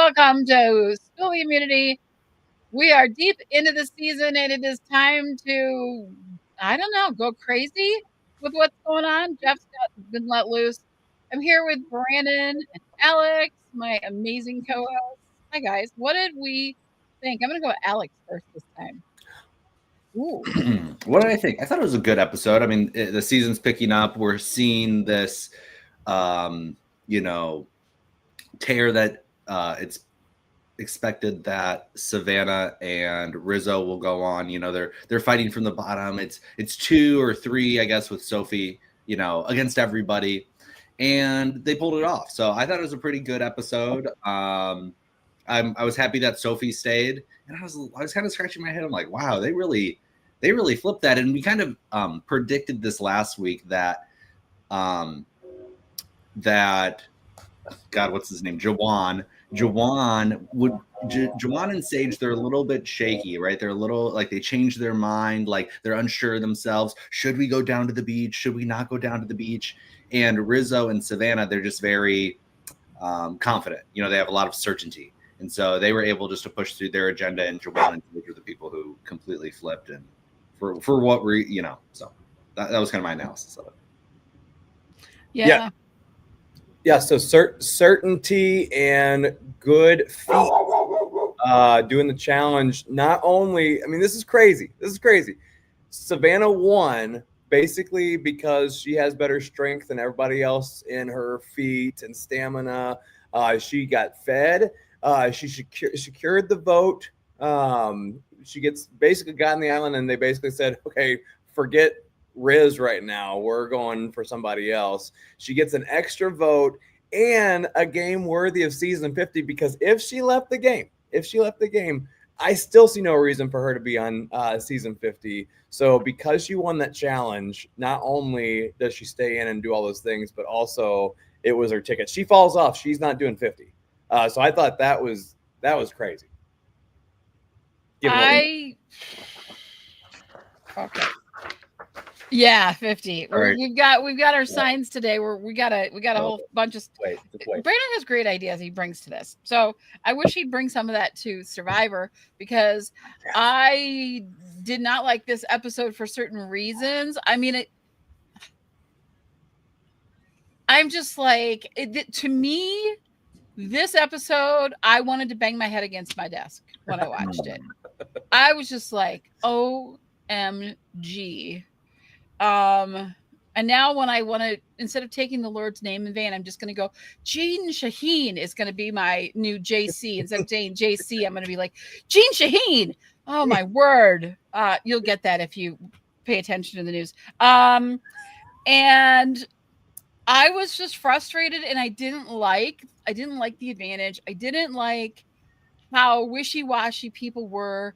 Welcome to Spill the Immunity. We are deep into the season and it is time to, I don't know, go crazy with what's going on. Jeff's been let loose. I'm here with Brandon and Alex, my amazing co-hosts. Hi, guys. What did we think? I'm going to go Alex first this time. Ooh. What did I think? I thought it was a good episode. I mean, the season's picking up. We're seeing this, tear that it's expected that Savannah and Rizzo will go on. You know, they're fighting from the bottom. It's 2 or 3, I guess, with Sophie, against everybody. And they pulled it off. So I thought it was a pretty good episode. I was happy that Sophie stayed, and I was kind of scratching my head. I'm like, wow, they really flipped that. And we kind of predicted this last week that God, what's his name? Jawan and Sage, they're a little bit shaky, right? They're a little like they changed their mind, like they're unsure of themselves. Should we go down to the beach? Should we not go down to the beach? And Rizzo and Savannah, they're just very confident. They have a lot of certainty. And so they were able just to push through their agenda, and Jawan and Sage were the people who completely flipped. And for what so that was kind of my analysis of it. Yeah, so certainty and good feet doing the challenge. Not only, I mean, this is crazy. Savannah won basically because she has better strength than everybody else in her feet and stamina. She got fed. She secured the vote. She basically got on the island, and they basically said, okay, forget Riz right now. We're going for somebody else. She gets an extra vote and a game worthy of season 50, because if she left the game, I still see no reason for her to be on season 50. So because she won that challenge, not only does she stay in and do all those things, but also it was her ticket. She falls off. She's not doing 50. So I thought that was crazy. Okay. Yeah, 50. Right. We've got our signs today. We got a whole bunch of. Wait. Brandon has great ideas he brings to this, so I wish he'd bring some of that to Survivor, because I did not like this episode for certain reasons. I mean, I'm just like, to me, this episode, I wanted to bang my head against my desk when I watched it. I was just like, OMG. And now when I want to, instead of taking the Lord's name in vain, I'm just going to go, Jean Shaheen is going to be my new JC. Instead of saying JC, I'm going to be like, Jean Shaheen. Oh my word. You'll get that if you pay attention to the news. And I was just frustrated, and I didn't like the advantage. I didn't like how wishy-washy people were.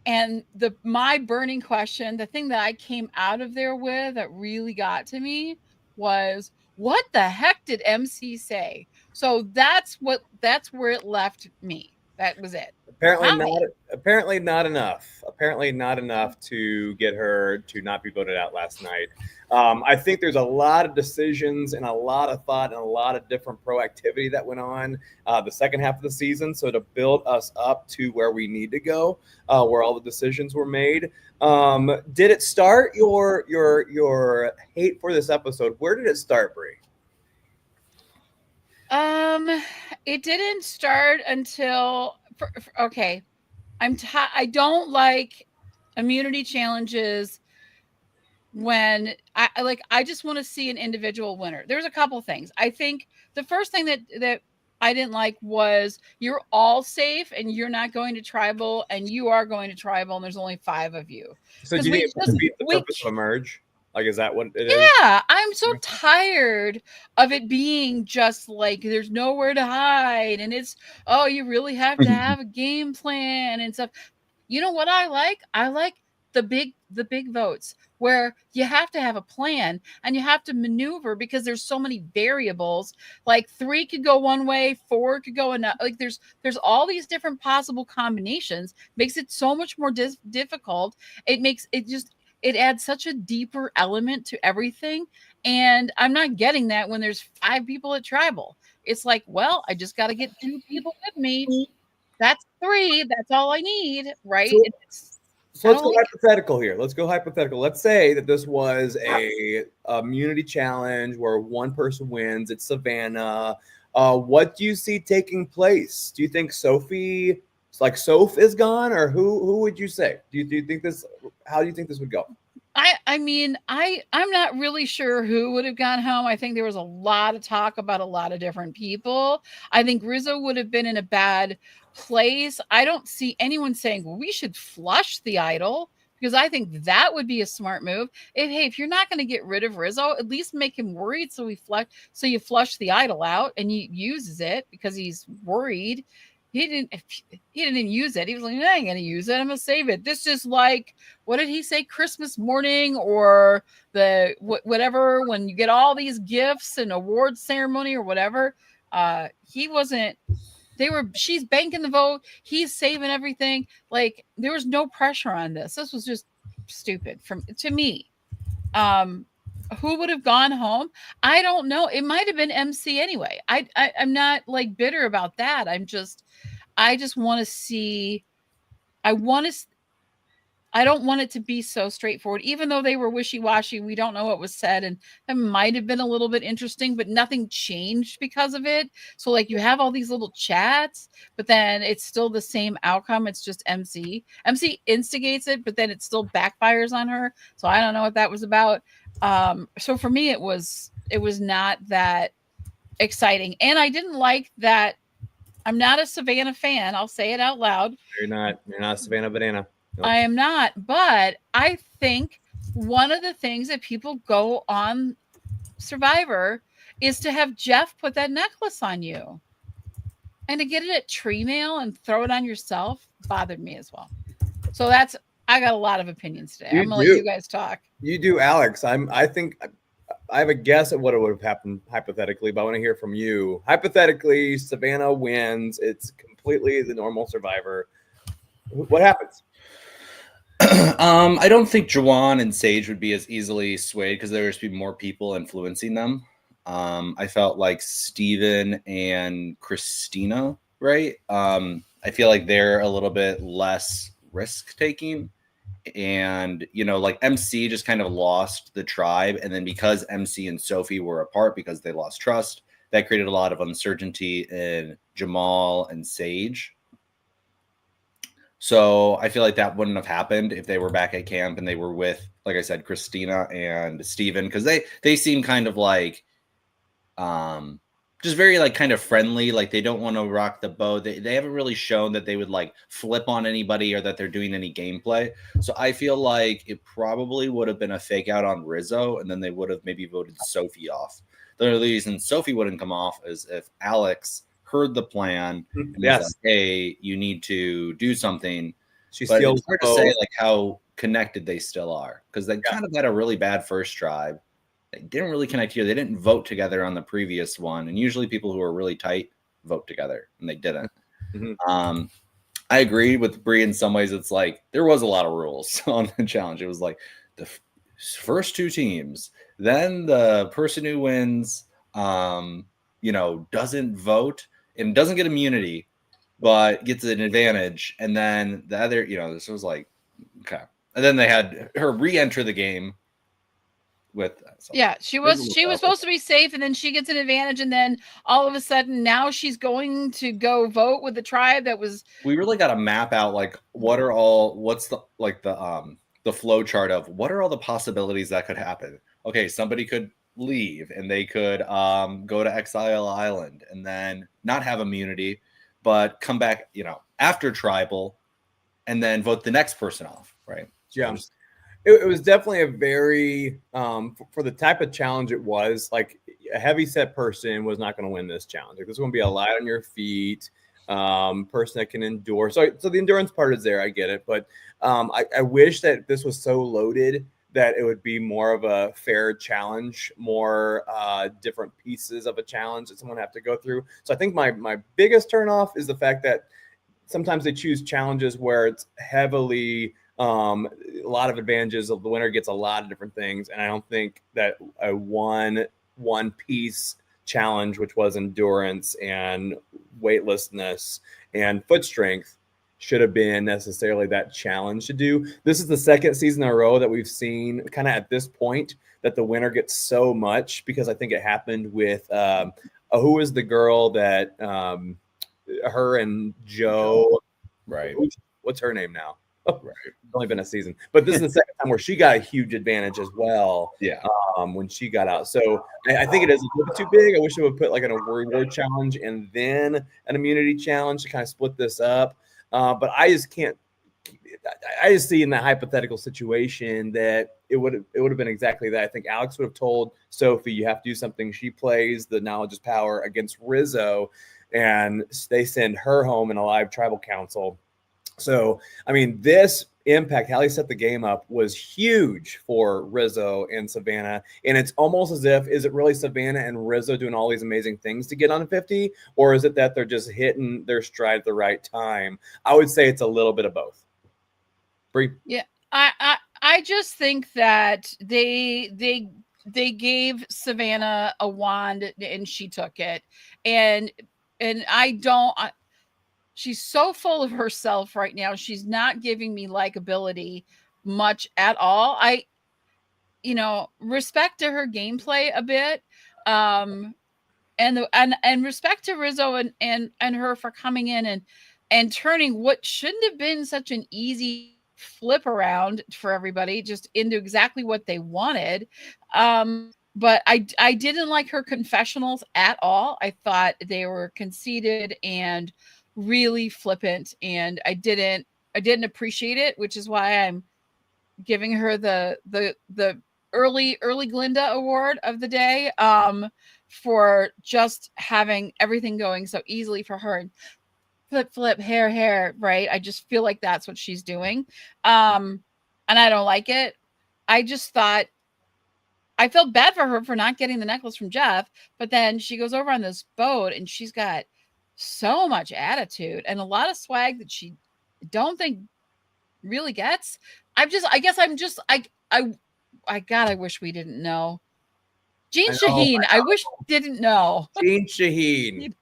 And my burning question, the thing that I came out of there with that really got to me was, what the heck did MC say? So that's where it left me. That was it. Apparently not enough. Apparently not enough to get her to not be voted out last night. I think there's a lot of decisions and a lot of thought and a lot of different proactivity that went on the second half of the season. So to build us up to where we need to go, where all the decisions were made. Did it start your hate for this episode? Where did it start, Brie? It didn't start until okay. I don't like immunity challenges when I just want to see an individual winner. There's a couple things. I think the first thing that I didn't like was you're all safe and you're not going to tribal, and you are going to tribal, and there's only 5 of you. So do you think it defeats the purpose of a merge? Like, is that what it is? Yeah, I'm so tired of it being just like there's nowhere to hide, and it's, oh, you really have to have a game plan and stuff. You know what I like? I like the big votes where you have to have a plan and you have to maneuver, because there's so many variables. Like 3 could go one way, 4 could go another. Like there's all these different possible combinations. Makes it so much more difficult. It makes it just it adds such a deeper element to everything. And I'm not getting that when there's 5 people at tribal. It's like, well, I just got to get 2 people with me. That's 3. That's all I need, right? So, It's, so I let's don't go like hypothetical here. Let's go hypothetical. Let's say that this was a immunity challenge where one person wins. It's Savannah. What do you see taking place? Do you think Sophie, like Soph, is gone, or who would you say? Do you think this? How do you think this would go? I mean, I'm not really sure who would have gone home. I think there was a lot of talk about a lot of different people. I think Rizzo would have been in a bad place. I don't see anyone saying, well, we should flush the idol, because I think that would be a smart move. If you're not going to get rid of Rizzo, at least make him worried, so you flush the idol out and he uses it because he's worried. He didn't use it. He was like, I ain't gonna use it. I'm gonna save it. This is like, what did he say? Christmas morning, or the whatever, when you get all these gifts and awards ceremony or whatever. He wasn't. She's banking the vote. He's saving everything. Like, there was no pressure on this. This was just stupid to me. Who would have gone home? I don't know. It might have been MC anyway. I'm not like bitter about that. I just want to see. I want to. I don't want it to be so straightforward, even though they were wishy-washy. We don't know what was said, and that might have been a little bit interesting, but nothing changed because of it. So, like, you have all these little chats, but then it's still the same outcome. It's just MC. MC instigates it, but then it still backfires on her. So I don't know what that was about. So for me, it was not that exciting, and I didn't like that. I'm not a Savannah fan. I'll say it out loud. You're not Savannah Banana. Nope. I am not, but I think one of the things that people go on Survivor is to have Jeff put that necklace on you. And to get it at tree mail and throw it on yourself bothered me as well. So I got a lot of opinions today. I'm gonna let you guys talk. You do, Alex. I think I have a guess at what would have happened hypothetically, but I want to hear from you. Hypothetically, Savannah wins. It's completely the normal Survivor. What happens? I don't think Juwan and Sage would be as easily swayed because there would be more people influencing them. I felt like Steven and Christina, right? I feel like they're a little bit less risk taking. And, like MC just kind of lost the tribe. And then because MC and Sophie were apart because they lost trust, that created a lot of uncertainty in Jamal and Sage. So I feel like that wouldn't have happened if they were back at camp and they were with, like I said, Christina and Steven, because they seem kind of like just very like kind of friendly. Like they don't want to rock the boat. They haven't really shown that they would like flip on anybody or that they're doing any gameplay. So I feel like it probably would have been a fake out on Rizzo, and then they would have maybe voted Sophie off. The only reason Sophie wouldn't come off is if Alex heard the plan and was like, hey, you need to do something. But it's hard to say like how connected they still are, because they kind of had a really bad first tribe. They didn't really connect here. They didn't vote together on the previous one, and usually people who are really tight vote together, and they didn't. Mm-hmm. I agree with Bree in some ways. It's like there was a lot of rules on the challenge. It was like the first 2 teams, then the person who wins doesn't vote and doesn't get immunity, but gets an advantage. And then the other, this was like, okay. And then they had her re-enter the game with. She was supposed to be safe, and then she gets an advantage. And then all of a sudden now she's going to go vote with the tribe that was. We really got to map out like what's the flow chart of what are all the possibilities that could happen. Okay. Somebody could leave and they could go to Exile Island and then not have immunity, but come back, after tribal, and then vote the next person off, right? Yeah. It was definitely a very for the type of challenge it was, like a heavy set person was not going to win this challenge. Like, there's going to be a light on your feet, person that can endure. So the endurance part is there. I get it. But I wish that this was so loaded that it would be more of a fair challenge, more different pieces of a challenge that someone have to go through. So I think my biggest turnoff is the fact that sometimes they choose challenges where it's heavily A lot of advantages. The winner gets a lot of different things, and I don't think that a one piece challenge, which was endurance and weightlessness and foot strength, should have been necessarily that challenge to do. This is the second season in a row that we've seen kind of at this point that the winner gets so much, because I think it happened with who is the girl that her and Joe, Right. What's her name now? Right. It's only been a season, but this is the second time where she got a huge advantage as well. Yeah. When she got out, so I think it is a little bit too big. I wish it would put like an reward challenge and then an immunity challenge to kind of split this up. But I just can't. I just see in that hypothetical situation that it would have been exactly that. I think Alex would have told Sophie, "You have to do something." She plays the knowledge is power against Rizzo, and they send her home in a live tribal council. So, I mean, this impact, how he set the game up, was huge for Rizzo and Savannah. And it's almost as if, is it really Savannah and Rizzo doing all these amazing things to get on 50? Or is it that they're just hitting their stride at the right time? I would say it's a little bit of both. Bree? Yeah, I just think that they gave Savannah a wand and she took it, and I don't. She's so full of herself right now. She's not giving me likability much at all. Respect to her gameplay a bit, and respect to Rizzo and her for coming in and turning what shouldn't have been such an easy flip around for everybody just into exactly what they wanted. But I didn't like her confessionals at all. I thought they were conceited and really flippant, and I didn't appreciate it, which is why I'm giving her the early Glinda award of the day, for just having everything going so easily for her. Flip, hair, right? I just feel like that's what she's doing. And I don't like it. I just thought, I felt bad for her for not getting the necklace from Jeff, but then she goes over on this boat and she's got so much attitude and a lot of swag that she don't think really gets. I wish we didn't know. Jean Shaheen, I wish we didn't know. Jean Shaheen.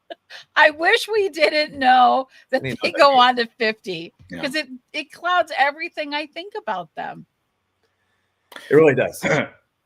I wish we didn't know that they go on to 50, because it clouds everything I think about them. It really does.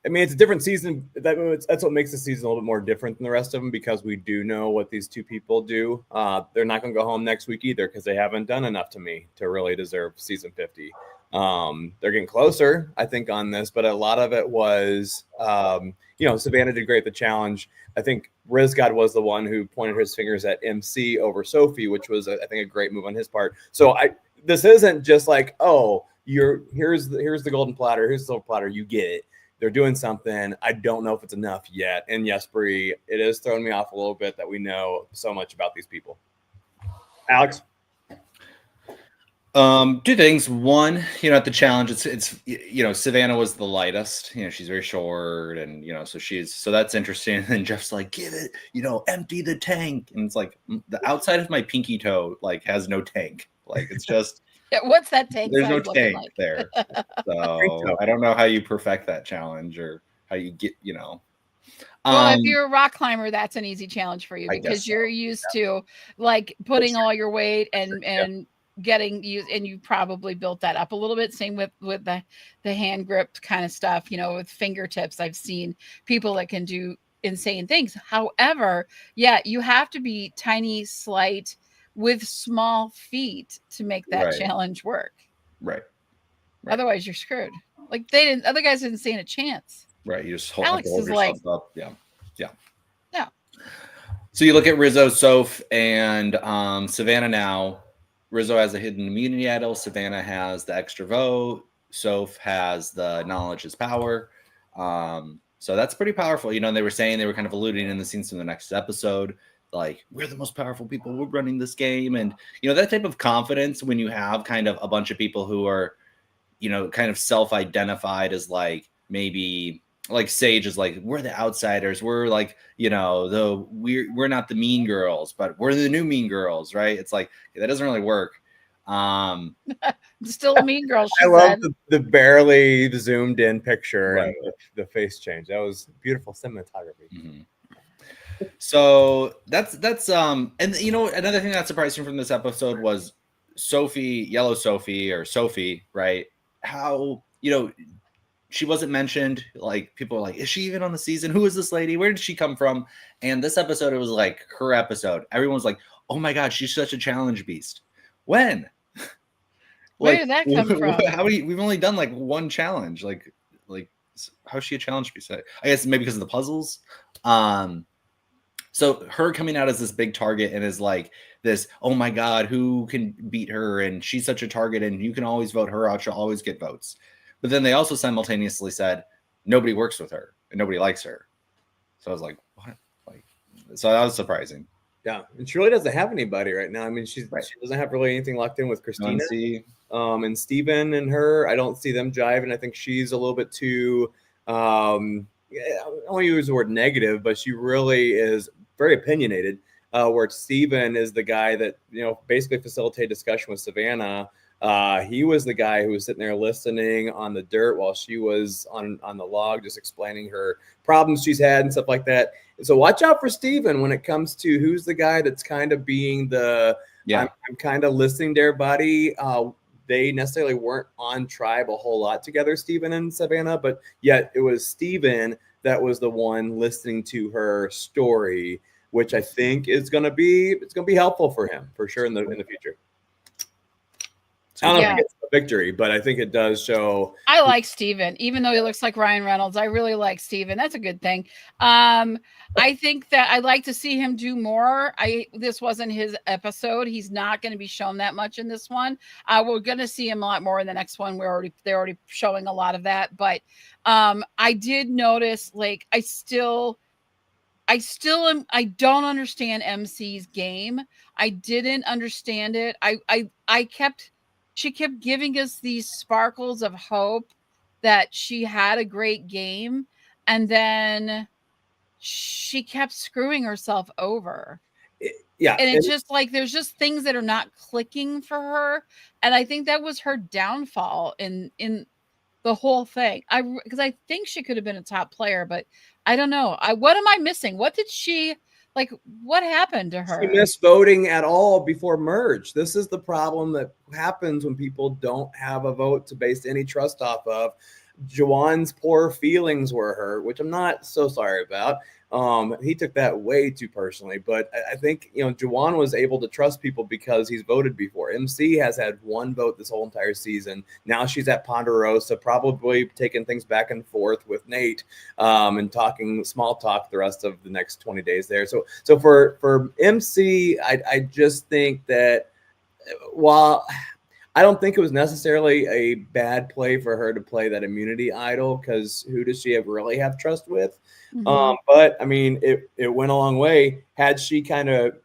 I mean, it's a different season. That's what makes the season a little bit more different than the rest of them, because we do know what these two people do. They're not going to go home next week either, because they haven't done enough to me to really deserve season 50. They're getting closer, I think, on this, but a lot of it was, Savannah did great at the challenge. I think Rizgod was the one who pointed his fingers at MC over Sophie, which was, I think, a great move on his part. So this isn't just like, oh, here's the golden platter, here's the silver platter, you get it. They're doing something. I don't know if it's enough yet. And yes, Bree, it is throwing me off a little bit that we know so much about these people. Alex? Two things. One, at the challenge, it's Savannah was the lightest. She's very short, and so that's interesting. And then Jeff's like, give it, empty the tank, and it's like the outside of my pinky toe has no tank. It's just what's that tank? There's no tank there. So I don't know how you perfect that challenge or how you get. Well, if you're a rock climber, that's an easy challenge for you, because you're used to putting all your weight and getting you, and you probably built that up a little bit. Same with the hand grip kind of stuff, with fingertips. I've seen people that can do insane things. However, you have to be tiny, slight, with small feet to make that challenge work. Right. Otherwise you're screwed. Other guys didn't stand a chance. Right. You just hold Alex yourself up. Yeah. So you look at Rizzo, Soph, and Savannah now. Rizzo has a hidden immunity idol. Savannah has the extra vote. Soph has the knowledge is power. So that's pretty powerful. And they were saying, they were kind of alluding in the scenes from the next episode, we're the most powerful people, we're running this game. And, that type of confidence when you have kind of a bunch of people who are, kind of self-identified as maybe Sage is we're the outsiders. We're we're not the mean girls, but we're the new mean girls, right? It's that doesn't really work. Still a mean girl, she I love said. the barely zoomed in picture Right. and the face change. That was beautiful cinematography. Mm-hmm. So that's and you know, another thing that surprised me from this episode was Sophie, Yellow Sophie or Sophie, right? How, you know, she wasn't mentioned. Like, people were like, is she even on the season? Who is this lady? Where did she come from? And this episode, it was like her episode. Everyone's like, oh my God, she's such a challenge beast. When? Where Like, did that come from? how many? We've only done like one challenge. Like how's she a challenge beast? I guess maybe because of the puzzles. So her coming out as this big target and is like this, oh my God, who can beat her? And she's such a target and you can always vote her out. She'll always get votes. But then they also simultaneously said nobody works with her and nobody likes her. So I was like, what? Like, so that was surprising. Yeah, and she really doesn't have anybody right now. I mean, she Right. doesn't have really anything locked in with Christina. Nancy. And Steven and her, I don't see them jiving. I think she's a little bit too, I don't want to use the word negative, but she really is very opinionated. Where Steven is the guy that, you know, basically facilitated discussion with Savannah. He was the guy who was sitting there listening on the dirt while she was on the log, just explaining her problems she's had and stuff like that. So watch out for Steven when it comes to who's the guy that's kind of being the, Yeah. I'm kind of listening to everybody. They necessarily weren't on tribe a whole lot together, Steven and Savannah, but yet it was Steven that was the one listening to her story, which I think is going to be helpful for him for sure in the future. I don't know if he gets a victory, but I think it does show. I like Steven, even though he looks like Ryan Reynolds. I really like Steven. That's a good thing. I think that I'd like to see him do more. This wasn't his episode. He's not going to be shown that much in this one. We're going to see him a lot more in the next one. They're already showing a lot of that. But I did notice, like, I don't understand MC's game. I didn't understand it. She kept giving us these sparkles of hope that she had a great game, and then she kept screwing herself over. Yeah. And it's just like there's just things that are not clicking for her, and I think that was her downfall in the whole thing. Because I think she could have been a top player, but I don't know. What am I missing? What did she like? What happened to her? She missed voting at all before merge. This is the problem that happens when people don't have a vote to base any trust off of. Juwan's poor feelings were hurt, which I'm not so sorry about. He took that way too personally, but I think, you know, Juwan was able to trust people because he's voted before. MC has had one vote this whole entire season. Now she's at Ponderosa, probably taking things back and forth with Nate, and talking small talk the rest of the next 20 days there. So for MC, I just think that while I don't think it was necessarily a bad play for her to play that immunity idol, because who does she really have trust with? Mhm. But I mean, it went a long way. Had she kind of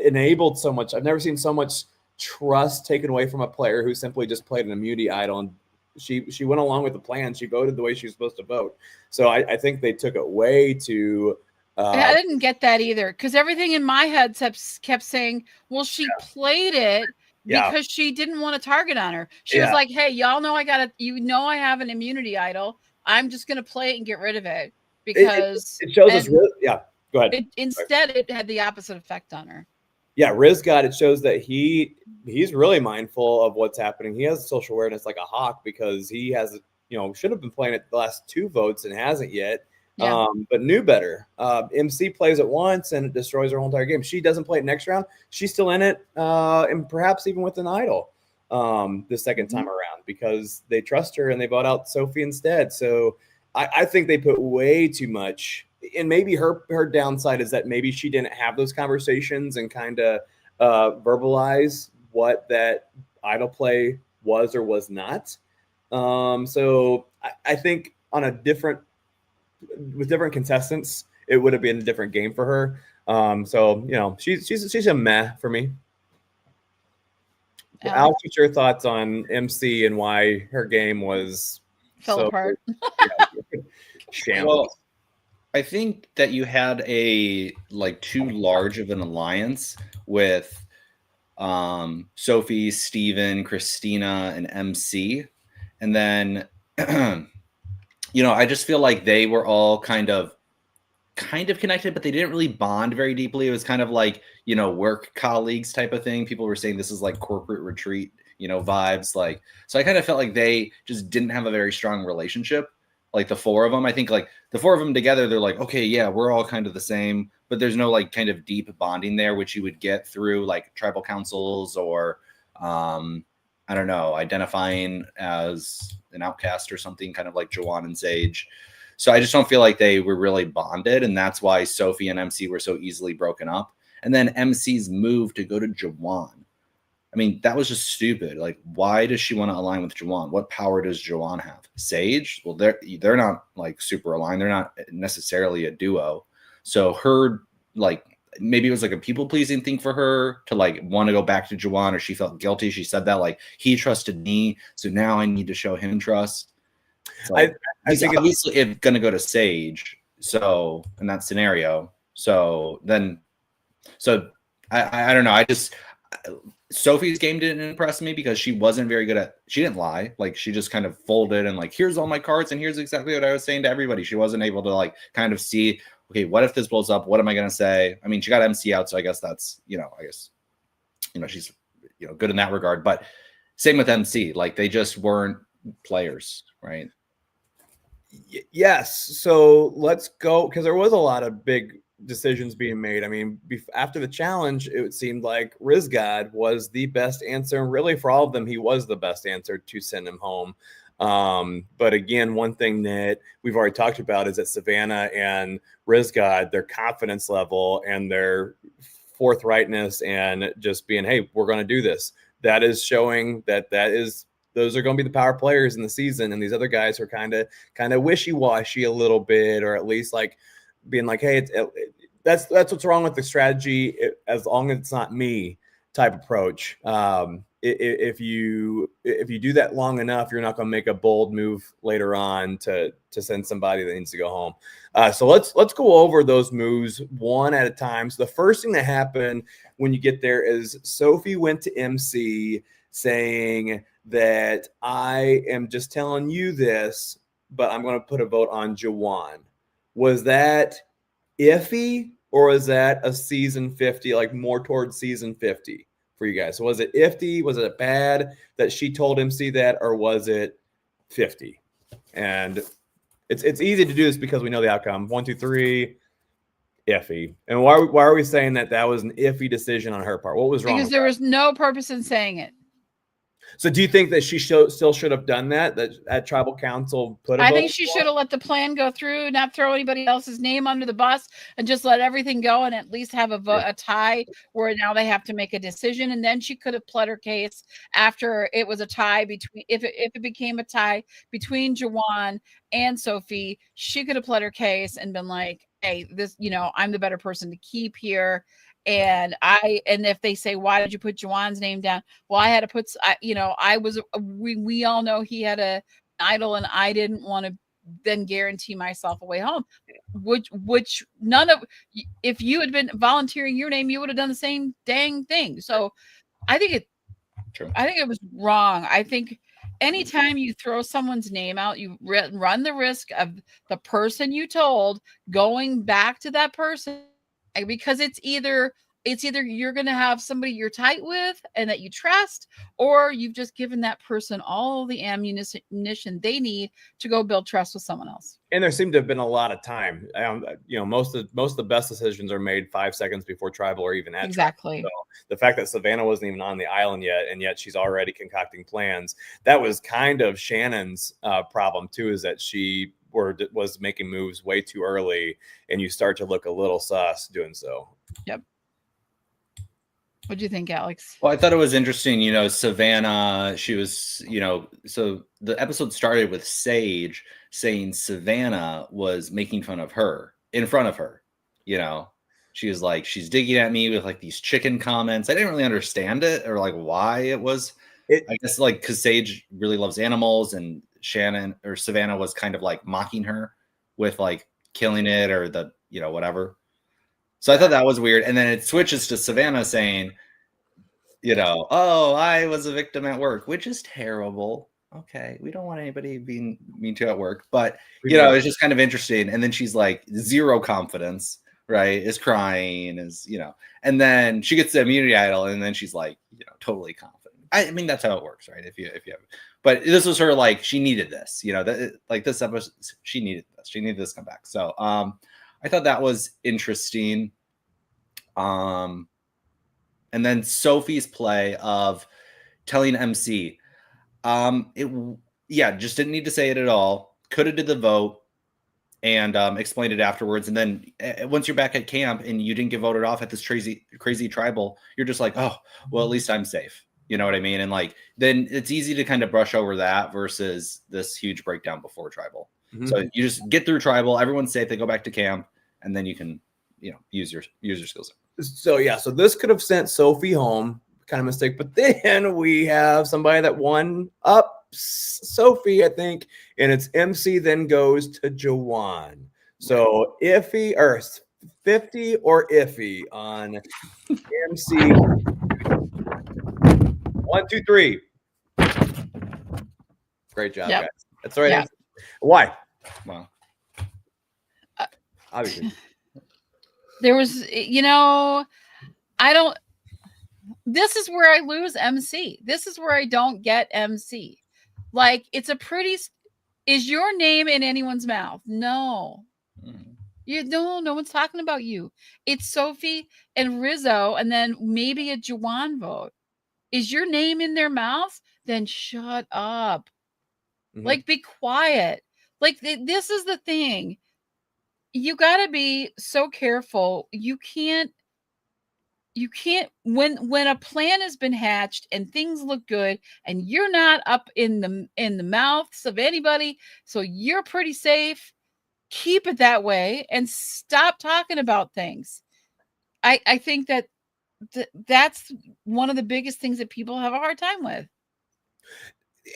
enabled so much, I've never seen so much trust taken away from a player who simply just played an immunity idol, and she went along with the plan. She voted the way she was supposed to vote. So I think they took it way too. I didn't get that either, because everything in my head kept saying, well, she played it because she didn't want a target on her. She was like, hey, y'all know I have an immunity idol. I'm just going to play it and get rid of it, because it shows us. Yeah, go ahead. Instead, it had the opposite effect on her. Yeah, Riz got it. Shows that he's really mindful of what's happening. He has social awareness like a hawk, because he has, you know, should have been playing it the last 2 votes and hasn't yet. Yeah. But knew better. MC plays it once and it destroys her whole entire game. She doesn't play it next round. She's still in it, and perhaps even with an idol the second time around, because they trust her and they vote out Sophie instead. So I think they put way too much. And maybe her downside is that maybe she didn't have those conversations and kind of verbalize what that idol play was or was not. So I think with different contestants, it would have been a different game for her. So, you know, she's a meh for me. Alex, what's your thoughts on MC and why her game fell apart? Well, I think that you had too large of an alliance with Sophie, Steven, Christina, and MC. And then, I just feel like they were all kind of connected, but they didn't really bond very deeply. It was kind of like, work colleagues type of thing. People were saying this is like corporate retreat, vibes. Like, so I kind of felt like they just didn't have a very strong relationship. Like the four of them, I think like the four of them together, they're like, okay, yeah, we're all kind of the same, but there's no like kind of deep bonding there, which you would get through like tribal councils or, I don't know, identifying as an outcast or something, kind of like Jawan and Sage. So I just don't feel like they were really bonded, and that's why Sophie and MC were so easily broken up. And then MC's move to go to Jawan, I mean, that was just stupid. Like, why does she want to align with Jawan? What power does Jawan have? Sage? Well, they're not like super aligned. They're not necessarily a duo. So her, like, maybe it was like a people pleasing thing for her to like want to go back to Jawan, or she felt guilty. She said that like he trusted me, so now I need to show him trust. So I think obviously it's going to go to Sage. So in that scenario, so I don't know. Sophie's game didn't impress me because she wasn't very good she didn't lie. Like she just kind of folded and like, here's all my cards and here's exactly what I was saying to everybody. She wasn't able to like kind of see, okay, what if this blows up? What am I going to say? I mean, she got MC out. So I guess that's, she's, good in that regard, but same with MC, like they just weren't players. Right. Yes. So let's go. Cause there was a lot of big decisions being made. I mean, after the challenge, it seemed like Rizgod was the best answer. And really for all of them, he was the best answer to send him home. But again, one thing that we've already talked about is that Savannah and Rizgod, their confidence level and their forthrightness and just being, hey, we're going to do this. That is showing those are going to be the power players in the season. And these other guys are kind of wishy-washy a little bit, or at least like being like, hey, that's what's wrong with the strategy. As long as it's not me type approach. If you do that long enough, you're not going to make a bold move later on to send somebody that needs to go home. So let's go over those moves one at a time. So the first thing that happened when you get there is Sophie went to MC saying that I am just telling you this, but I'm going to put a vote on Jawan. Was that iffy, or was that a season 50, like more towards season 50 for you guys? So was it iffy? Was it bad that she told MC that, or was it 50? And it's easy to do this because we know the outcome. 1, 2, 3, iffy. And why are we saying that was an iffy decision on her part? What was wrong? Because there was no purpose in saying it. So do you think that she still should have done that at tribal council put I think she should have let the plan go through, not throw anybody else's name under the bus, and just let everything go and at least have a tie where now they have to make a decision. And then she could have pled her case after it was a tie between, if it became a tie between Jawan and Sophie, she could have pled her case and been like, hey, this, I'm the better person to keep here. And if they say, why did you put Jawan's name down? Well, I had to put, we all know he had an idol, and I didn't want to then guarantee myself a way home, which none of, if you had been volunteering your name, you would have done the same dang thing. So I think it was wrong. I think anytime you throw someone's name out, you run the risk of the person you told going back to that person, because it's either you're going to have somebody you're tight with and that you trust, or you've just given that person all the ammunition they need to go build trust with someone else. And there seemed to have been a lot of time. Most of the best decisions are made 5 seconds before tribal or even at exactly. Tribal. So the fact that Savannah wasn't even on the island yet, and yet she's already concocting plans, that was kind of Shannon's problem too, is that she was making moves way too early, and you start to look a little sus doing so. Yep. What do you think, Alex? Well, I thought it was interesting, Savannah, she was, so the episode started with Sage saying Savannah was making fun of her in front of her. She was like, she's digging at me with like these chicken comments. I didn't really understand it, or like why it was. I guess like because Sage really loves animals, and Savannah was kind of like mocking her with like killing it, or the, whatever. So I thought that was weird. And then it switches to Savannah saying, you know, oh, I was a victim at work, which is terrible. Okay, we don't want anybody being mean to at work, but you know, it's just kind of interesting. And then she's like zero confidence, right? Is crying, is you know, and then she gets the immunity idol, and then she's like, you know, totally confident. I mean, that's how it works, right? If you have, but this was her like she needed this, you know, that like this episode, she needed this, come back. So, I thought that was interesting. And then Sophie's play of telling MC, just didn't need to say it at all. Could have did the vote and explained it afterwards. And then once you're back at camp and you didn't get voted off at this crazy tribal, you're just like, oh, well, at least I'm safe. You know what I mean? And like, then it's easy to kind of brush over that versus this huge breakdown before tribal. Mm-hmm. So you just get through tribal, everyone's safe, they go back to camp, and then you can, you know, use your skills. So yeah, so this could have sent Sophie home, kind of mistake. But then we have somebody that won up Sophie, I think, and it's MC then goes to Jawan. So iffy or 50 or iffy on MC. 1, 2, 3. Great job, guys. That's the right answer. Why? Wow. Obviously. There was, you know, this is where I lose MC. This is where I don't get MC. Like, it's a pretty, is your name in anyone's mouth? No. No one's talking about you. It's Sophie and Rizzo, and then maybe a Jawan vote. Is your name in their mouth? Then shut up. Mm-hmm. Like, be quiet. Like, this is the thing. You got to be so careful. You can't when a plan has been hatched and things look good and you're not up in the mouths of anybody, so you're pretty safe, keep it that way and stop talking about things. I think that's one of the biggest things that people have a hard time with.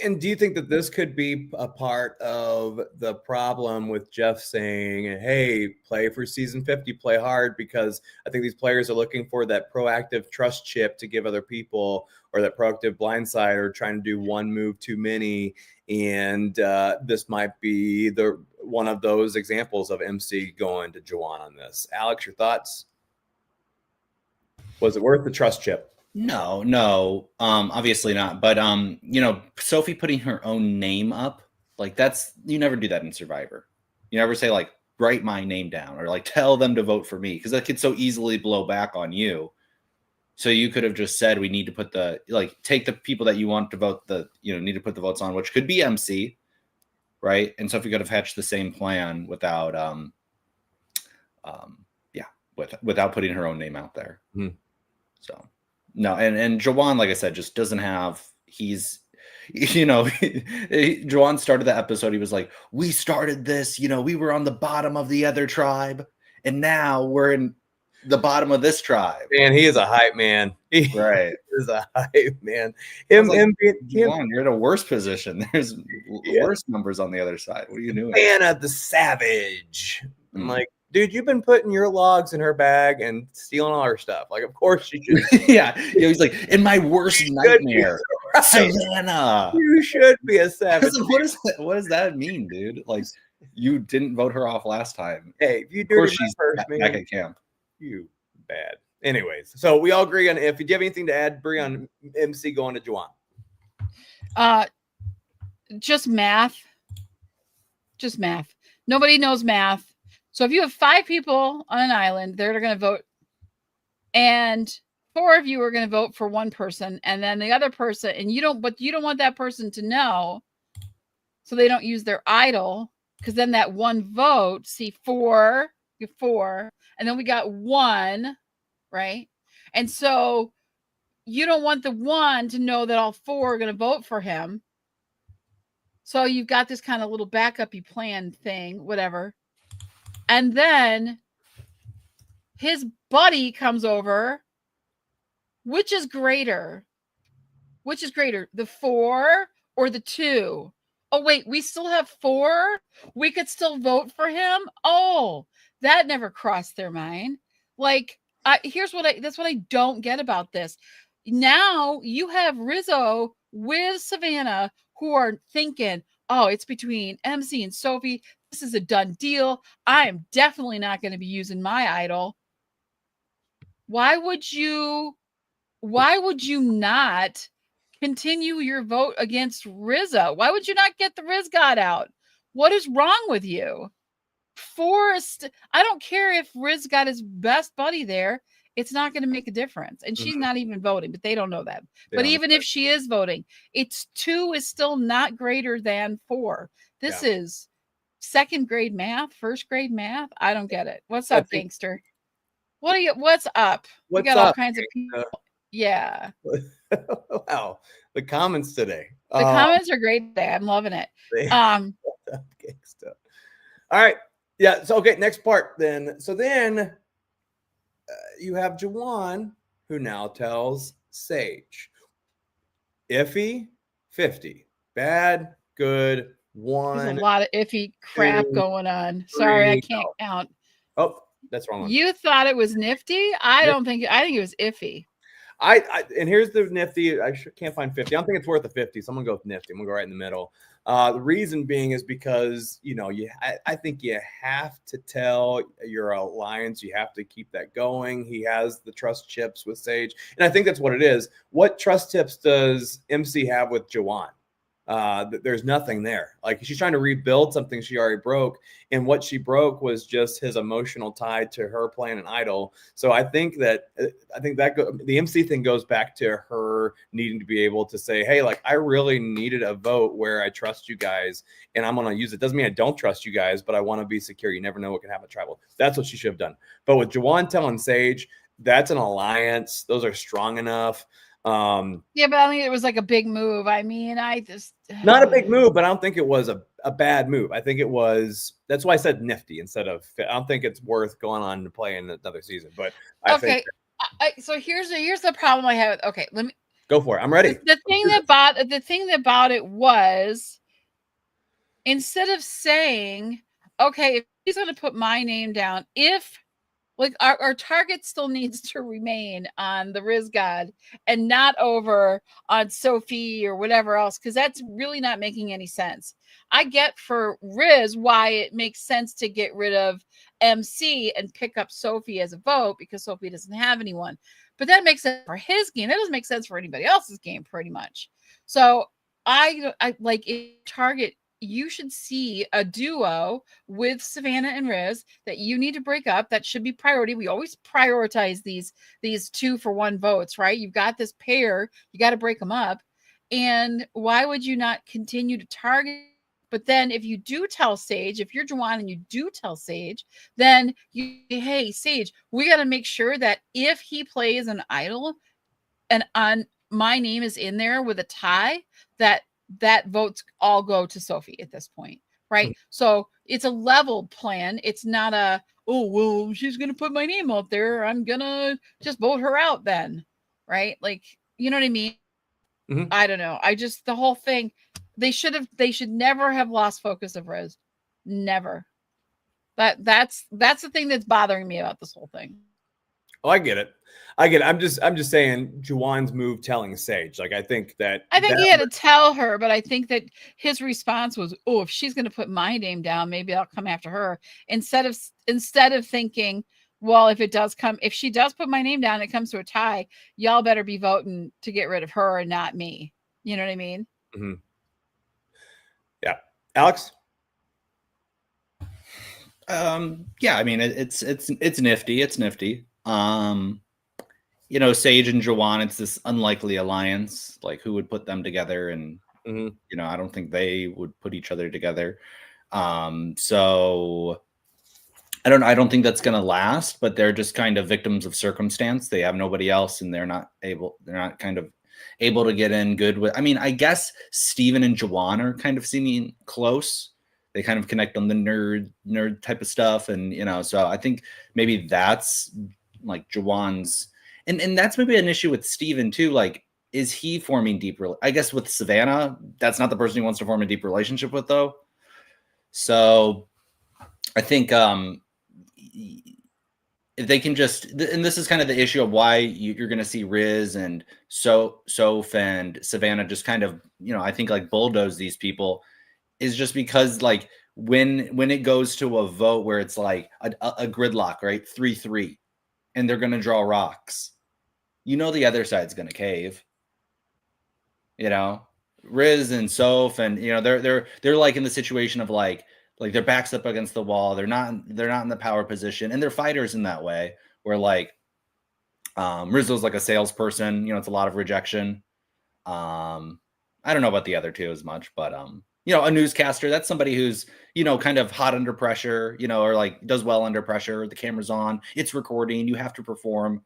And do you think that this could be a part of the problem with Jeff saying, hey, play for season 50, play hard? Because I think these players are looking for that proactive trust chip to give other people, or that proactive blindside, or trying to do one move too many. And this might be one of those examples of MC going to Jawan on this. Alex, your thoughts? Was it worth the trust chip? No, obviously not. But you know, Sophie putting her own name up, like you never do that in Survivor. You never say like, write my name down, or like tell them to vote for me, because that could so easily blow back on you. So you could have just said, we need to put take the people that you want to vote, need to put the votes on, which could be MC, right? And Sophie could have hatched the same plan without without putting her own name out there. So. No, and Jawan, like I said, just doesn't have. Jawan started the episode. He was like, "We started this. We were on the bottom of the other tribe, and now we're in the bottom of this tribe." Man, he is a hype man. Right, he is a hype man. Jawan, you're in a worse position. There's worse numbers on the other side. What are you doing? Savannah the Savage. I'm like, dude, you've been putting your logs in her bag and stealing all her stuff. Like, of course she should. Yeah. He's like, in my worst nightmare, Savannah. You should be a savage. What does that mean, dude? Like, you didn't vote her off last time. Hey, if you do, of course she's back at camp. You bad. Anyways, so we all agree on. If you have anything to add, Bree, on MC going to Jawan? Just math. Nobody knows math. So if you have 5 people on an island, they're going to vote, and 4 of you are going to vote for one person, and then the other person, and you don't want that person to know, so they don't use their idol, because then that one vote, see, 4, and then we got 1, right? And so you don't want the 1 to know that all 4 are going to vote for him. So you've got this kind of little backup-y plan thing, whatever. And then his buddy comes over. Which is greater? The 4 or the 2? Oh, wait, we still have 4? We could still vote for him? Oh, that never crossed their mind. Like, that's what I don't get about this. now you have Rizzo with Savannah who are thinking, oh, it's between MC and Sophie. This is a done deal. I am definitely not going to be using my idol. Why would you not continue your vote against Rizzo? Why would you not get the Riz God out? What is wrong with you? Forrest, I don't care if Riz got his best buddy there. It's not going to make a difference. And she's not even voting, but they don't know that. But even if she is voting, it's 2 is still not greater than 4. This is second grade math, first grade math. I don't get it. What's up, gangster? What's up? We got all kinds of people. Yeah. Wow. The comments today. The comments are great today. I'm loving it. Gangsta. All right. Yeah. So, okay. Next part then. So then you have Juwan, who now tells Sage. Iffy, 50. Bad, good, 1. There's a lot of iffy crap going on. Sorry, I can't count. Oh, that's wrong one. You thought it was nifty? I think it was iffy. And here's the nifty. I can't find 50. I don't think it's worth a 50, so I'm gonna go with nifty. I'm gonna go right in the middle. The reason being is because I think you have to tell your alliance. You have to keep that going. He has the trust chips with Sage, and I think that's what it is. What trust tips does MC have with Juwan? There's nothing there. Like, she's trying to rebuild something she already broke, and what she broke was just his emotional tie to her playing an idol. So I think that the MC thing goes back to her needing to be able to say, hey, like, I really needed a vote where I trust you guys, and I'm gonna use it. Doesn't mean I don't trust you guys, but I want to be secure. You never know what can happen at tribal. That's what she should have done. But with Juwan telling Sage, that's an alliance. Those are strong enough. Yeah, but I think it was like a big move. I mean, I just not a big move, but I don't think it was a bad move. I think it was. That's why I said nifty instead of. I don't think it's worth going on to play in another season. But I think. So here's the problem I have. Okay, let me go for it. I'm ready. The thing about it was, instead of saying, okay, if he's going to put my name down, if like our target still needs to remain on the Riz God and not over on Sophie or whatever else, because that's really not making any sense. I get for Riz why it makes sense to get rid of MC and pick up Sophie as a vote, because Sophie doesn't have anyone. But that makes sense for his game. That doesn't make sense for anybody else's game, pretty much. So I like target. You should see a duo with Savannah and Riz that you need to break up. That should be priority. We always prioritize these 2-for-1 votes, right? You've got this pair, you got to break them up. And why would you not continue to target? But then if you do tell Sage, if you're Juwan and you do tell Sage, then hey, Sage, we got to make sure that if he plays an idol and on my name is in there with a tie, that votes all go to Sophie at this point, right? So it's a level plan. It's not a, oh, well, she's going to put my name out there, I'm going to just vote her out then, right? Like, you know what I mean? I don't know. The whole thing, they should never have lost focus of Riz. Never. That's the thing that's bothering me about this whole thing. Oh, I get it. I'm just saying Juwan's move telling Sage. Like, I think he had to tell her, but I think that his response was, oh, if she's going to put my name down, maybe I'll come after her. Instead of thinking, well, if she does put my name down and it comes to a tie, y'all better be voting to get rid of her and not me. You know what I mean? Mm-hmm. Yeah. Alex? Yeah, I mean, it's nifty. It's nifty. Sage and Juwan, it's this unlikely alliance. Like, who would put them together? And I don't think they would put each other together. So I don't think that's gonna last, but they're just kind of victims of circumstance. They have nobody else, and they're not kind of able to get in good with. I mean, I guess Steven and Juwan are kind of seeming close. They kind of connect on the nerd type of stuff. And, so I think maybe that's like Juwan's, and that's maybe an issue with Steven too. Like, is he forming I guess with Savannah, that's not the person he wants to form a deep relationship with though. So I think, if they can just, and this is kind of the issue of why you're going to see Riz and Soph and Savannah just kind of, I think like bulldoze these people, is just because like when it goes to a vote where it's like a gridlock, right? 3-3, and they're going to draw rocks. The other side's going to cave. Riz and Soph, and they're like in the situation of like their backs up against the wall. They're not in the power position, and they're fighters in that way. Where like Rizzo's like a salesperson. It's a lot of rejection. I don't know about the other two as much, but a newscaster, that's somebody who's kind of hot under pressure, or like does well under pressure. The camera's on, it's recording, you have to perform.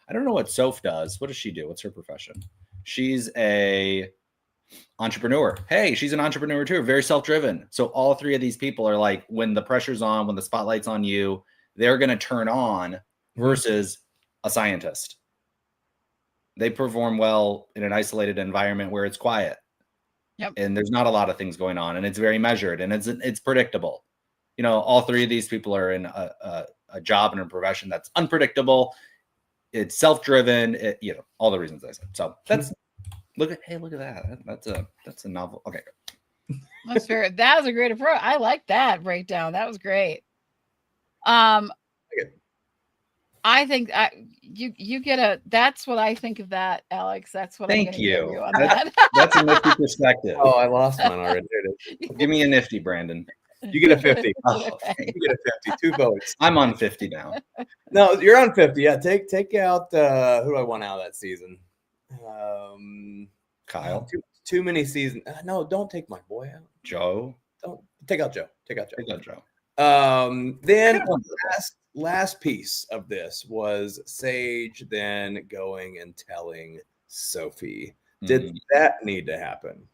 I don't know what Soph does. What does she do? What's her profession? She's a entrepreneur. Hey, she's an entrepreneur too, very self-driven. So all three of these people are like, when the pressure's on, when the spotlight's on you, they're going to turn on, versus a scientist. They perform well in an isolated environment where it's quiet. Yep. And there's not a lot of things going on, and it's very measured, and it's predictable. All three of these people are in a job and a profession that's unpredictable. It's self-driven. All the reasons I said. So that's look at that. That's a novel. Okay. That's fair. That was a great approach. I like that breakdown. That was great. I think you get a. That's what I think of that, Alex. That's what I'm going to give you on that. That's a nifty perspective. Oh, I lost mine already. Give me a nifty, Brandon. You get a 50. Oh, you get a 50. 2 votes. I'm on 50 now. No, you're on 50. Yeah, take out who do I want out of that season? Kyle. Too many seasons. No, don't take my boy out. Joe. Don't take out Joe. Take out Joe. Then last piece of this was Sage then going and telling Sophie. Did that need to happen?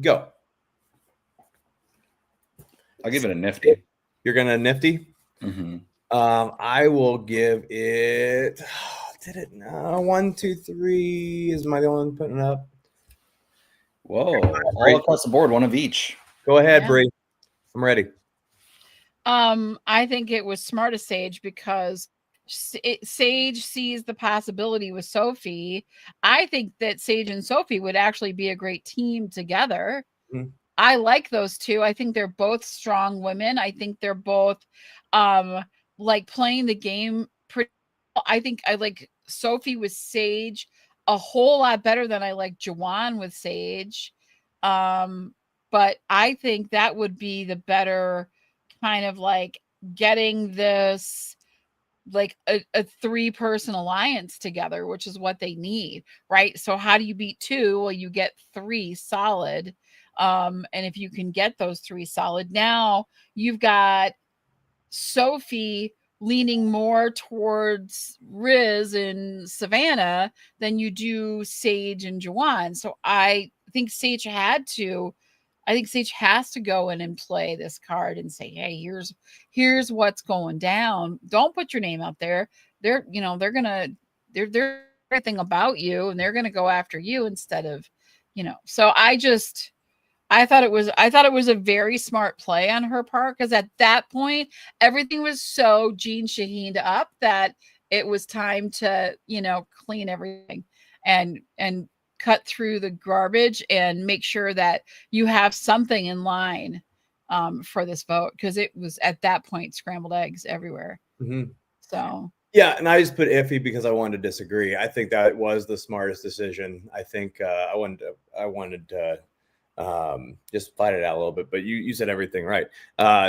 Go. I'll give it a nifty. You're gonna nifty? Mm-hmm. I will give it. Did it? No, 1, 2, 3. Is my the only one putting it up? Whoa! All across the board, one of each. Go ahead, Bree. I'm ready. I think it was smart of Sage because Sage sees the possibility with Sophie. I think that Sage and Sophie would actually be a great team together. Mm-hmm. I like those two. I think they're both strong women. I think they're both like playing the game pretty well. I think I like Sophie with Sage a whole lot better than I like Juwan with Sage. But I think that would be the better kind of like getting this like a 3-person alliance together, which is what they need, right? So how do you beat 2? Well, you get 3 solid. And if you can get those 3 solid, now you've got Sophie leaning more towards Riz and Savannah than you do Sage and Juwan. So I think Sage has to go in and play this card and say, hey, here's what's going down. Don't put your name out there. They're everything about you, and they're gonna go after you instead of, So I thought it was a very smart play on her part, because at that point everything was so Jean Shaheen'd up that it was time to, clean everything and cut through the garbage and make sure that you have something in line for this vote, because it was at that point scrambled eggs everywhere. Mm-hmm. So yeah, and I just put iffy because I wanted to disagree. I think that was the smartest decision. I think I wanted to just fight it out a little bit, but you said everything right.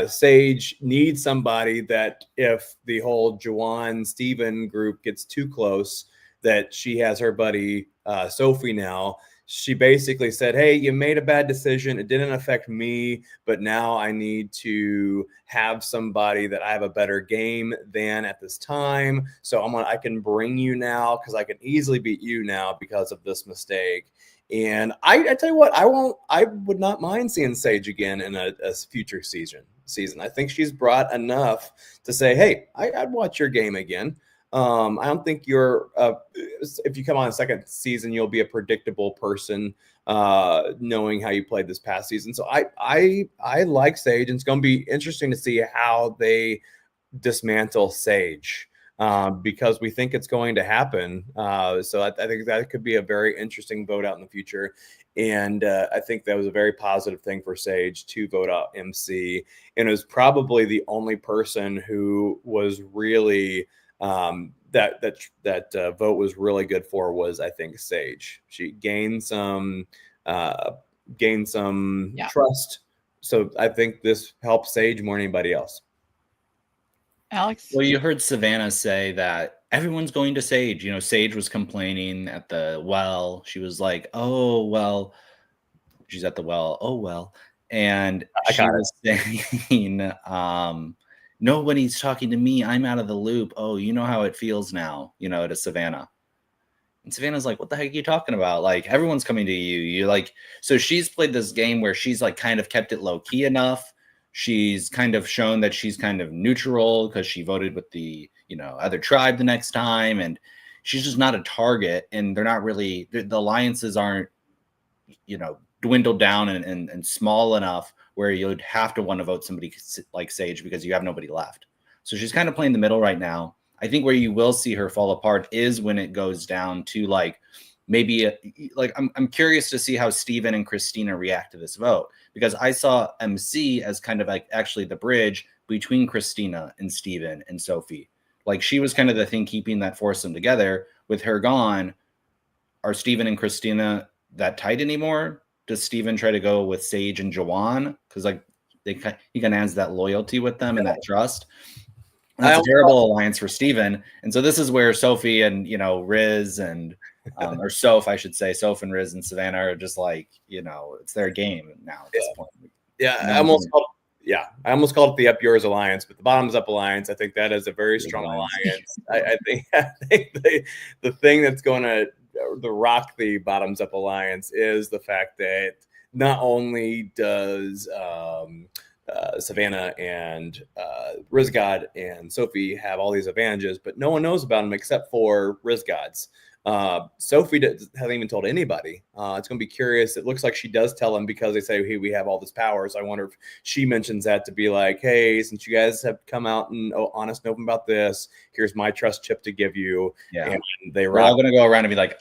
Sage needs somebody that if the whole Juwan Steven group gets too close, that she has her buddy Sophie now. She basically said, hey, you made a bad decision. It didn't affect me, but now I need to have somebody that I have a better game than at this time. So I can bring you now because I can easily beat you now because of this mistake. And I tell you what, I would not mind seeing Sage again in a future season. I think she's brought enough to say, hey, I'd watch your game again. I don't think if you come on a second season, you'll be a predictable person, knowing how you played this past season. So I like Sage, and it's going to be interesting to see how they dismantle Sage. because we think it's going to happen. So I think that could be a very interesting vote out in the future. And I think that was a very positive thing for Sage to vote out MC. And it was probably the only person who was really that vote was really good for was, I think, Sage. She gained some trust. So I think this helps Sage more than anybody else. Alex? Well, you heard Savannah say that everyone's going to Sage. You know, Sage was complaining at the well. She was like, oh, well, she's at the well. Oh, well. And she was saying, nobody's talking to me. I'm out of the loop. Oh, you know how it feels now, you know, to Savannah. And Savannah's like, what the heck are you talking about? Like, everyone's coming to you. You like, so she's played this game where she's like kind of kept it low key enough. She's kind of shown that she's kind of neutral because she voted with the, you know, other tribe the next time. And she's just not a target. And they're not really, the alliances aren't, you know, dwindled down and small enough where you'd have to want to vote somebody like Sage because you have nobody left. So she's kind of playing the middle right now. I think where you will see her fall apart is when it goes down to like maybe I'm curious to see how Steven and Christina react to this vote, because I saw MC as kind of like actually the bridge between Christina and Steven and Sophie. Like she was kind of the thing keeping that foursome together. With her gone, are Steven and Christina that tight anymore? Does Steven try to go with Sage and Jawan? Because like he kind of has that loyalty with them and that trust. And that's a terrible alliance for Steven. And so this is where Sophie and, you know, Riz and or Soph, I should say, Soph and Riz and Savannah are just like, you know, it's their game now at this point. Yeah, I almost called it the Up Yours Alliance, but the Bottoms Up Alliance, I think that is a very strong alliance. I think the thing that's going to rock the Bottoms Up Alliance is the fact that not only does Savannah and Rizgod and Sophie have all these advantages, but no one knows about them except for Rizgod's. Sophie hasn't even told anybody. It's going to be curious. It looks like she does tell them because they say, hey, we have all this power. So I wonder if she mentions that to be like, hey, since you guys have come out and honest and open about this, here's my trust chip to give you. Yeah. And we're all going to go around and be like,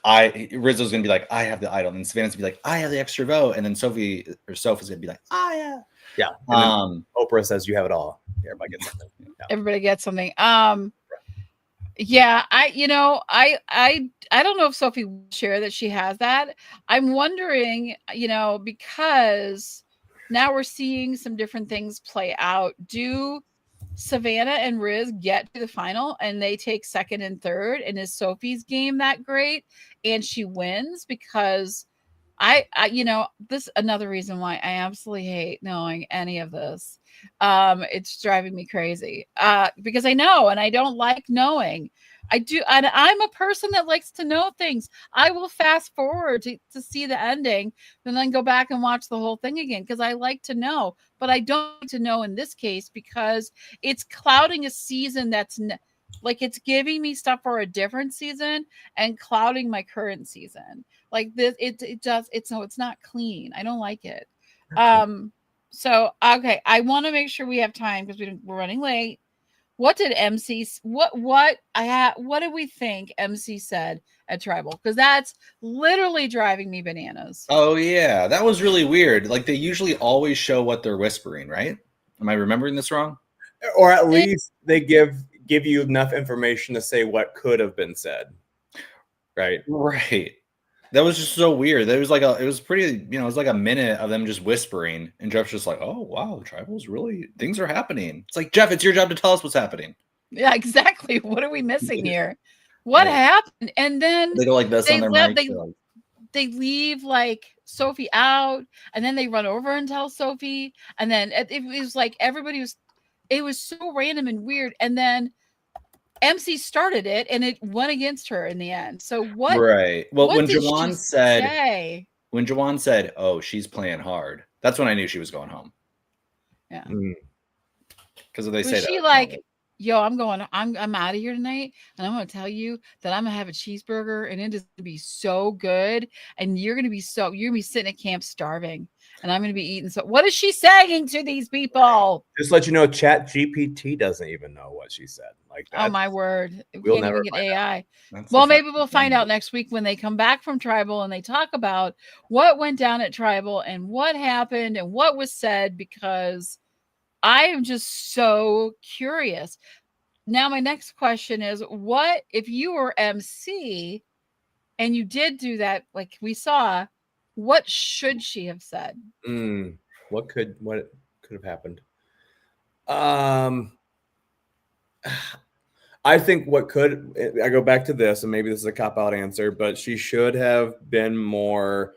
Rizzo's going to be like, I have the idol. And Savannah's going to be like, I have the extra vote. And then Soph is going to be like, yeah. Yeah. Oprah says you have it all. Everybody gets something. Yeah. Everybody gets something. Yeah, I don't know if Sophie will share that she has that. I'm wondering, you know, because now we're seeing some different things play out. Do Savannah and Riz get to the final and they take second and third? And is Sophie's game that great and she wins? Because I you know, this another reason why I absolutely hate knowing any of this. It's driving me crazy because I know and I don't like knowing. I do, and I'm a person that likes to know things. I will fast forward to see the ending and then go back and watch the whole thing again because I like to know. But I don't like to know in this case because it's clouding a season that's like it's giving me stuff for a different season and clouding my current season. Like this, it's not clean. I don't like it. So okay, I want to make sure we have time because we're running late. What did MC? What did we think MC said at Tribal? Because that's literally driving me bananas. Oh yeah, that was really weird. Like they usually always show what they're whispering, right? Am I remembering this wrong? Or at least they give you enough information to say what could have been said. Right. Right. That was just so weird. It was like it was pretty, you know, it was like a minute of them just whispering, and Jeff's just like, "Oh wow, the Tribal's really things are happening." It's like, Jeff, it's your job to tell us what's happening. Yeah, exactly. What are we missing here? What happened? And then they go like this on their mic. They leave like Sophie out, and then they run over and tell Sophie, and then it was like it was so random and weird, and then MC started it and it went against her in the end. So what? Right. Well, what when Jawan said, "Oh, she's playing hard," that's when I knew she was going home. Yeah. Because they was say she that. Like, Yo, I'm out of here tonight, and I'm gonna tell you that I'm gonna have a cheeseburger, and it is gonna be so good, and you're gonna be sitting at camp starving, and I'm gonna be eating. So, what is she saying to these people? Just let you know, Chat GPT doesn't even know what she said. Like that. Oh my word, we We'll can't never even get AI. That's Well, the maybe fact. we'll find out next week when they come back from tribal and they talk about what went down at tribal and what happened and what was said, because I am just so curious. Now, my next question is, what if you were MC and you did do that, like we saw, what should she have said? What could have happened? I think I go back to this, and maybe this is a cop-out answer, but she should have been more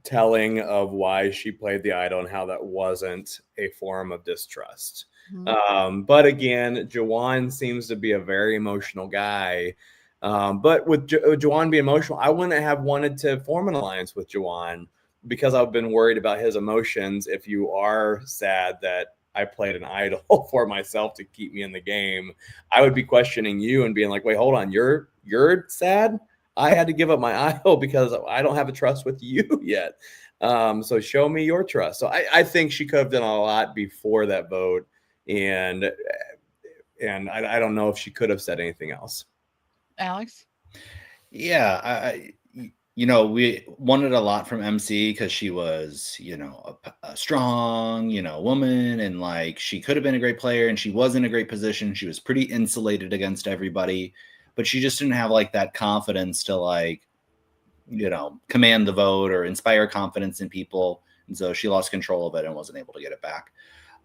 telling of why she played the idol and how that wasn't a form of distrust. But again, Jawan seems to be a very emotional guy. But with Jawan being emotional, I wouldn't have wanted to form an alliance with Jawan because I've been worried about his emotions. If you are sad that I played an idol for myself to keep me in the game, I would be questioning you and being like, wait, hold on, you're sad? I had to give up my idol because I don't have a trust with you yet. So show me your trust. So I think she could have done a lot before that vote. And I don't know if she could have said anything else. Alex? Yeah, we wanted a lot from MC because she was, a strong, woman, and like she could have been a great player, and she was in a great position. She was pretty insulated against everybody, but she just didn't have like that confidence to like, command the vote or inspire confidence in people, and so she lost control of it and wasn't able to get it back.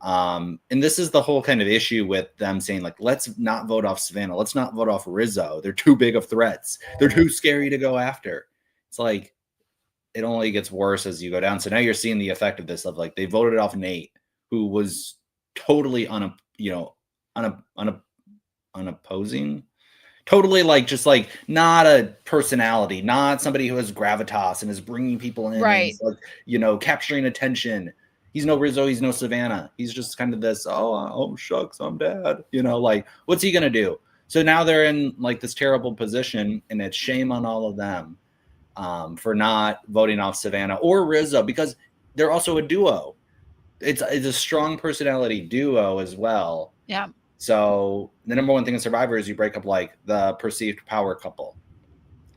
And this is the whole kind of issue with them saying like, let's not vote off Savannah. Let's not vote off Rizzo. They're too big of threats. They're too scary to go after. It's like, it only gets worse as you go down. So now you're seeing the effect of this of like, they voted off Nate, who was totally unopposing, totally like, just like not a personality, not somebody who has gravitas and is bringing people in, right? And like, capturing attention. He's no Rizzo. He's no Savannah. He's just kind of this, oh, shucks, I'm dead. Like, what's he going to do? So now they're in like this terrible position, and it's shame on all of them for not voting off Savannah or Rizzo, because they're also a duo. It's a strong personality duo as well. Yeah. So the number one thing in Survivor is you break up like the perceived power couple.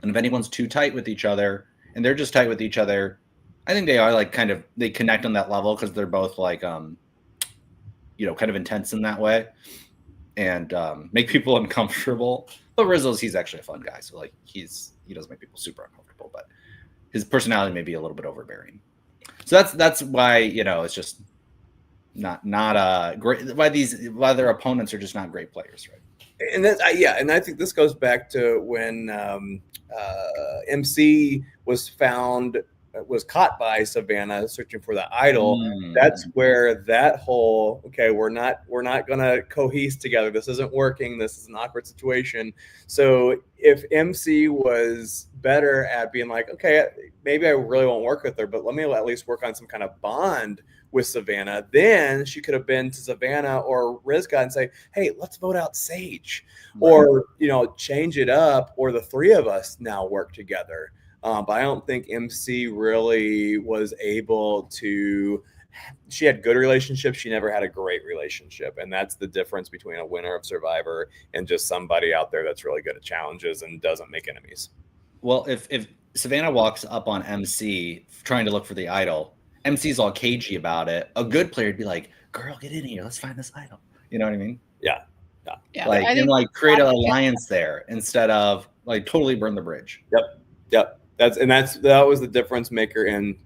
And if anyone's too tight with each other and they're just tight with each other, I think they are like they connect on that level because they're both like, kind of intense in that way and make people uncomfortable. But Rizzo's, he's actually a fun guy. So like he does make people super uncomfortable, but his personality may be a little bit overbearing. So that's why, it's just not great, why their opponents are just not great players, right? And and I think this goes back to when MC was caught by Savannah searching for the idol. That's where that whole, okay, we're not gonna cohese together. This isn't working. This is an awkward situation. So if MC was better at being like, okay, maybe I really won't work with her, but let me at least work on some kind of bond with Savannah, then she could have been to Savannah or Rizka and say, hey, let's vote out Sage, or change it up, or the three of us now work together. But I don't think MC really was able to. She had good relationships. She never had a great relationship. And that's the difference between a winner of Survivor and just somebody out there that's really good at challenges and doesn't make enemies. Well, if Savannah walks up on MC trying to look for the idol, MC's all cagey about it. A good player would be like, girl, get in here. Let's find this idol. You know what I mean? Yeah. Like, create an alliance there instead of like totally burn the bridge. Yep. That was the difference maker in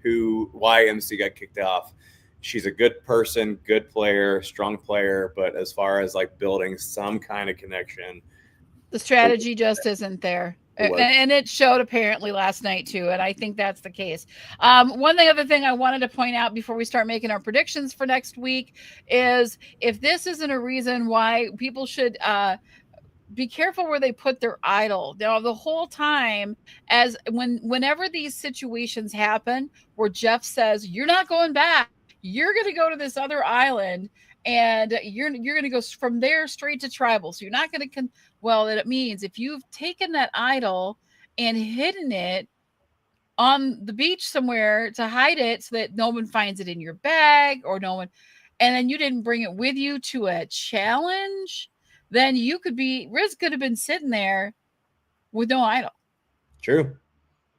why MC got kicked off. She's a good person, good player, strong player, but as far as like building some kind of connection, the strategy just isn't there. And it showed apparently last night too, and I think that's the case. Other thing I wanted to point out before we start making our predictions for next week is if this isn't a reason why people should be careful where they put their idol. The whole time, whenever these situations happen where Jeff says, you're not going back, you're going to go to this other island and you're going to go from there straight to tribal. So you're not going to well, it means if you've taken that idol and hidden it on the beach somewhere to hide it so that no one finds it in your bag or no one, and then you didn't bring it with you to a challenge, then you could be, Riz could have been sitting there with no idol. True.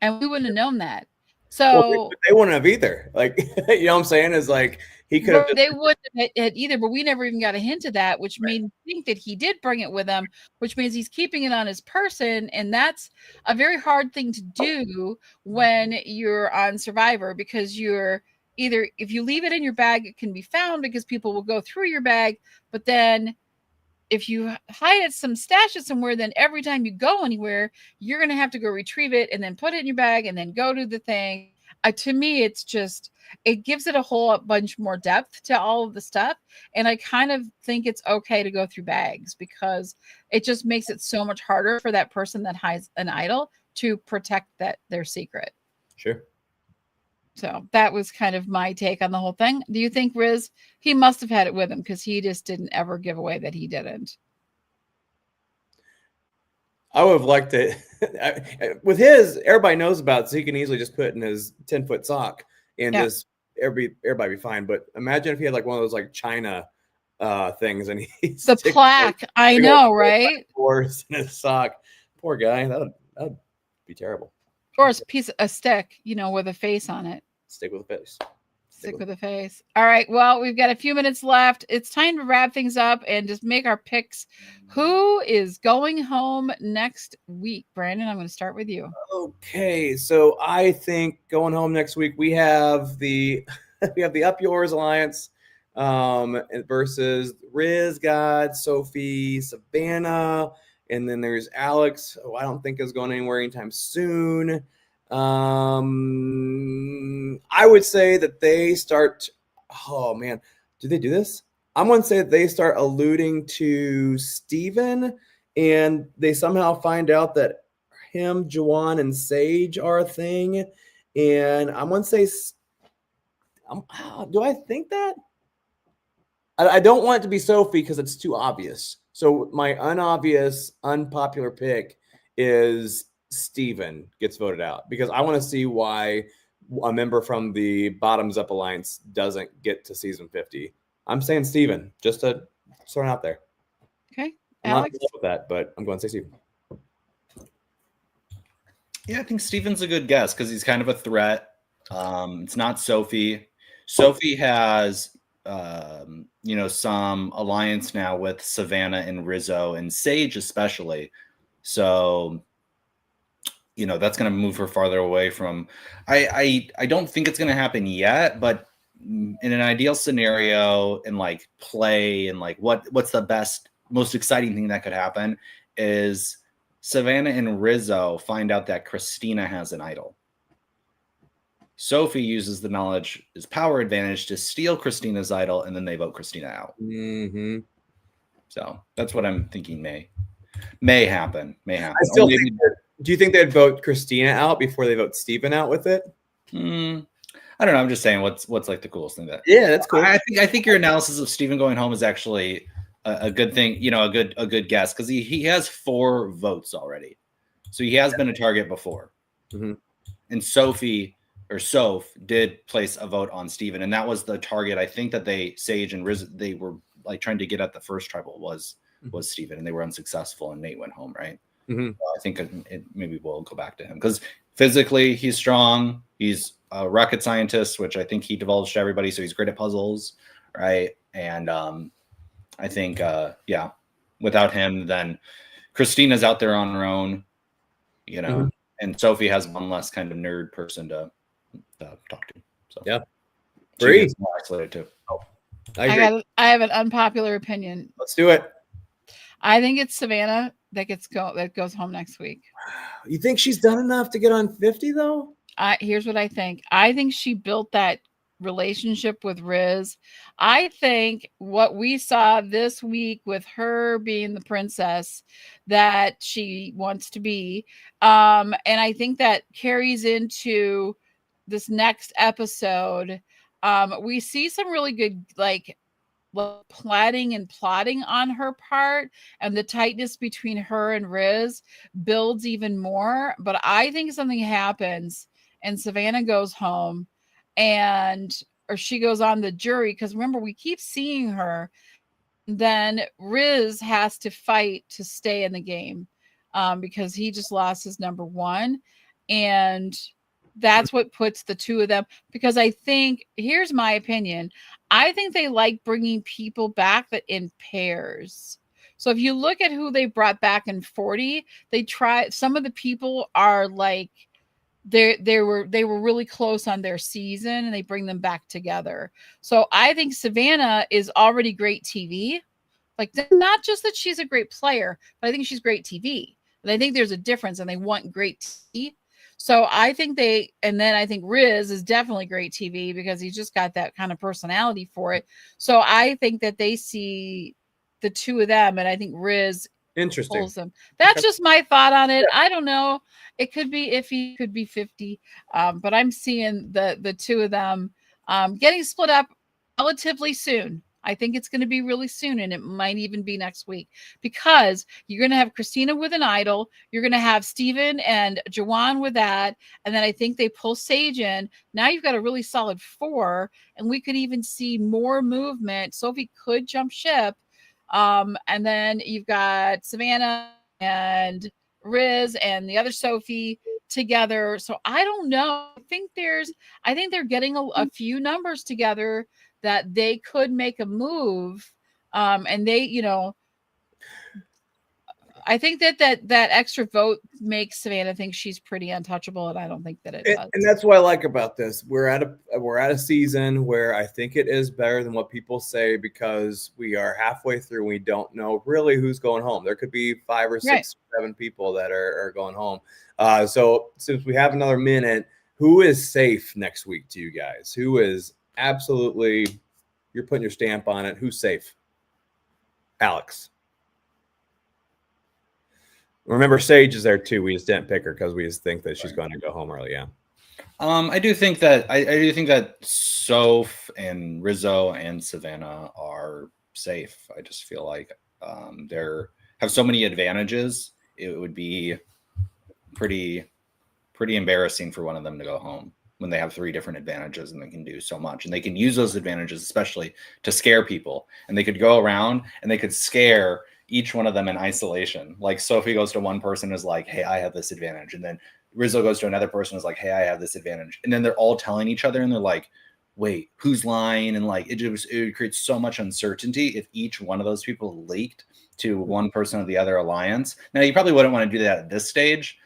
And we wouldn't have known that. So they wouldn't have either. Like, you know what I'm saying? Is like he could have. They wouldn't have either, but we never even got a hint of that, which made me think that he did bring it with him, which means he's keeping it on his person. And that's a very hard thing to do when you're on Survivor, because you're either, if you leave it in your bag, it can be found because people will go through your bag. But then if you hide it, stash it somewhere, then every time you go anywhere, you're going to have to go retrieve it and then put it in your bag and then go to the thing. To me, it's just, it gives it a whole bunch more depth to all of the stuff. And I kind of think it's okay to go through bags because it just makes it so much harder for that person that hides an idol to protect their secret. Sure. So that was kind of my take on the whole thing. Do you think Riz, he must have had it with him because he just didn't ever give away that he didn't? I would have liked it. With his, everybody knows about it, so he can easily just put it in his 10-foot sock and just everybody be fine. But imagine if he had like one of those like China things and he's the plaque. I know, right? Horse in his sock. Poor guy. That would be terrible. Or a stick, with a face on it. Stick with a face. Stick with a face. All right. Well, we've got a few minutes left. It's time to wrap things up and just make our picks. Who is going home next week? Brandon, I'm going to start with you. Okay. So I think going home next week, we have the Up Yours Alliance versus Riz, God, Sophie, Savannah. And then there's Alex, who I don't think is going anywhere anytime soon. I would say that they start. Oh man, do they do this? I'm going to say that they start alluding to Steven, and they somehow find out that him, Juwan, and Sage are a thing. And I'm going to say, do I think that? I don't want it to be Sophie because it's too obvious. So my unpopular pick is Steven gets voted out because I want to see why a member from the Bottoms Up Alliance doesn't get to season 50. I'm saying Steven, just to throw it out there. Okay. I'm Alex? not with that, but I'm going to say Steven. Yeah, I think Steven's a good guess because he's kind of a threat. It's not Sophie. Sophie has some alliance now with Savannah and Rizzo and Sage especially. So, that's going to move her farther away from, I don't think it's going to happen yet, but in an ideal scenario and like play and like what's the best, most exciting thing that could happen is Savannah and Rizzo find out that Christina has an idol. Sophie uses the knowledge as power advantage to steal Christina's idol, and then they vote Christina out. Mm-hmm. So that's what I'm thinking may happen. I still think do you think they'd vote Christina out before they vote Steven out with it? I don't know. I'm just saying what's like the coolest thing Yeah, that's cool. I think your analysis of Steven going home is actually a good thing. A good guess because he has 4 votes already, so he has been a target before. Mm-hmm. And Soph did place a vote on Steven, and that was the target. I think that Sage and Riz, they were like trying to get at the first tribal was Steven, and they were unsuccessful, and Nate went home, right? Mm-hmm. So I think maybe we'll go back to him because physically he's strong. He's a rocket scientist, which I think he divulged to everybody, so he's great at puzzles, right? And I think, without him, then Christina's out there on her own, and Sophie has one less kind of nerd person to talk to. So yeah, she more isolated too. I have an unpopular opinion. Let's do it. I think it's Savannah that goes home next week. You think she's done enough to get on 50 though? Here's what I think. I think she built that relationship with Riz. I think what we saw this week with her being the princess that she wants to be, and I think that carries into this next episode We see some really good like planning and plotting on her part, and the tightness between her and Riz builds even more. But I think something happens and Savannah goes home, and or she goes on the jury, because remember, we keep seeing her. Then Riz has to fight to stay in the game, because he just lost his number one. And that's what puts the two of them, because I think, here's my opinion, I think they like bringing people back that in pairs. So if you look at who they brought back in 40, they try, some of the people are like, they were really close on their season, and they bring them back together. So I think Savannah is already great TV. Like, not just that she's a great player, but I think she's great TV. And I think there's a difference, and they want great TV. So I think and then I think Riz is definitely great TV, because he's just got that kind of personality for it. So I think that they see the two of them, and I think Riz pulls them. That's just my thought on it. I don't know. It could be iffy, could be 50. But I'm seeing the two of them getting split up relatively soon. I think it's going to be really soon, and it might even be next week, because you're going to have Christina with an idol. You're going to have Steven and Jawan with that. And then I think they pull Sage in. Now you've got a really solid 4, and we could even see more movement. Sophie could jump ship. And then you've got Savannah and Riz and the other Sophie together. So I don't know. I think they're getting a few numbers together that they could make a move. And they, I think that extra vote makes Savannah think she's pretty untouchable, and I don't think that it does. And that's what I like about this. We're at a season where I think it is better than what people say, because we are halfway through and we don't know really who's going home. There could be 5 or 6 or 7 people that are going home. So since we have another minute, who is safe next week to you guys? Who is absolutely, you're putting your stamp on it? Who's safe? Alex. Remember, Sage is there too. We just didn't pick her because we just think that she's going to go home early. Yeah. I do think that Soph and Rizzo and Savannah are safe. I just feel like they have so many advantages. It would be pretty embarrassing for one of them to go home when they have 3 different advantages, and they can do so much, and they can use those advantages especially to scare people. And they could go around and they could scare each one of them in isolation. Like Sophie goes to one person and is like, hey, I have this advantage. And then Rizzo goes to another person and is like, hey, I have this advantage. And then they're all telling each other, and they're like, wait, who's lying? And like, it would create so much uncertainty if each one of those people leaked to one person of the other alliance. Now, you probably wouldn't want to do that at this stage,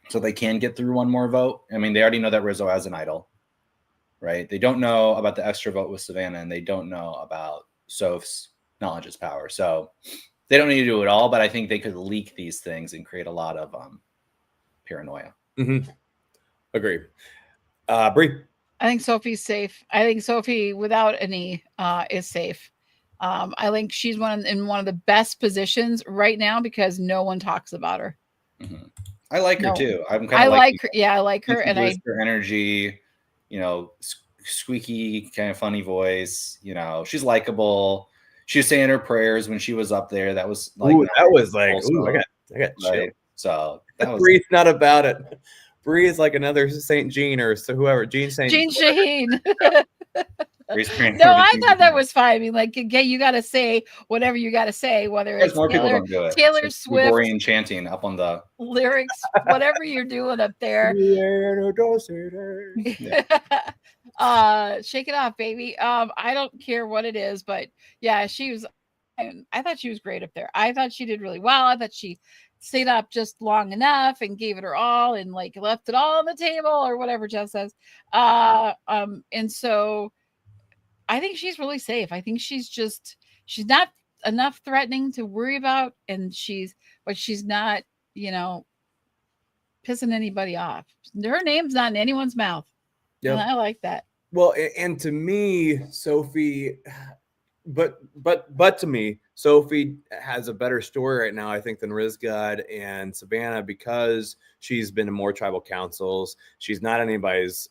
so they can get through one more vote. I mean, they already know that Rizzo has an idol, right? They don't know about the extra vote with Savannah, and they don't know about Soph's knowledge is power. So they don't need to do it all, but I think they could leak these things and create a lot of paranoia. Mm-hmm. Agree. Bree? I think Sophie's safe. I think Sophie, without any, is safe. I think she's in one of the best positions right now, because no one talks about her. Mm-hmm. I like her too. I like her. Yeah, I like her, and her energy, squeaky kind of funny voice. She's likable. She was saying her prayers when she was up there. That was like, I got chill. So that was. Bree's not about it. Bree is like another Saint Jean or whoever. Jean Shaheen. No, I thought that was fine. I mean, like, okay, you got to say whatever you got to say, whether it's more people don't do it. Taylor Swift, Gregorian chanting up on the lyrics, whatever you're doing up there. Shake it off, baby. I don't care what it is, but yeah, I thought she was great up there. I thought she did really well. I thought she stayed up just long enough and gave it her all, and like left it all on the table, or whatever Jeff says. And so I think she's really safe. I think she's not enough threatening to worry about, and she's not, pissing anybody off. Her name's not in anyone's mouth. Yep. And I like that. Well, and to me, Sophie, but to me, Sophie has a better story right now, I think, than Rizgad and Savannah, because she's been in more tribal councils. She's not anybody's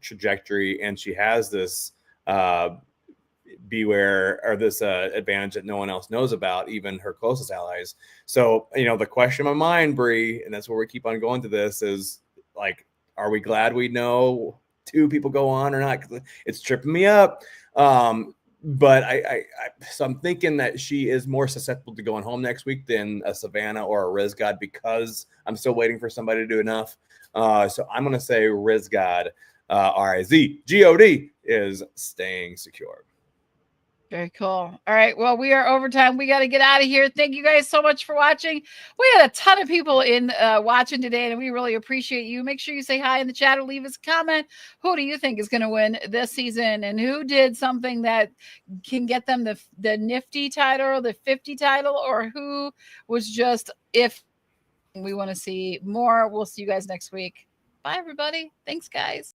trajectory, and she has this beware, or this advantage that no one else knows about, even her closest allies. So, the question in my mind, Bree, and that's where we keep on going to this, is like, are we glad we know 2 people go on or not? 'Cause it's tripping me up. But so I'm thinking that she is more susceptible to going home next week than a Savannah or a Rizgad, because I'm still waiting for somebody to do enough. So I'm going to say Rizgad, Rizgod, is staying secure. Very cool. All right. Well, we are overtime. We got to get out of here. Thank you guys so much for watching. We had a ton of people in watching today, and we really appreciate you. Make sure you say hi in the chat or leave us a comment. Who do you think is going to win this season, and who did something that can get them the nifty title or the 50 title, or who was just, if we want to see more? We'll see you guys next week. Bye, everybody. Thanks, guys.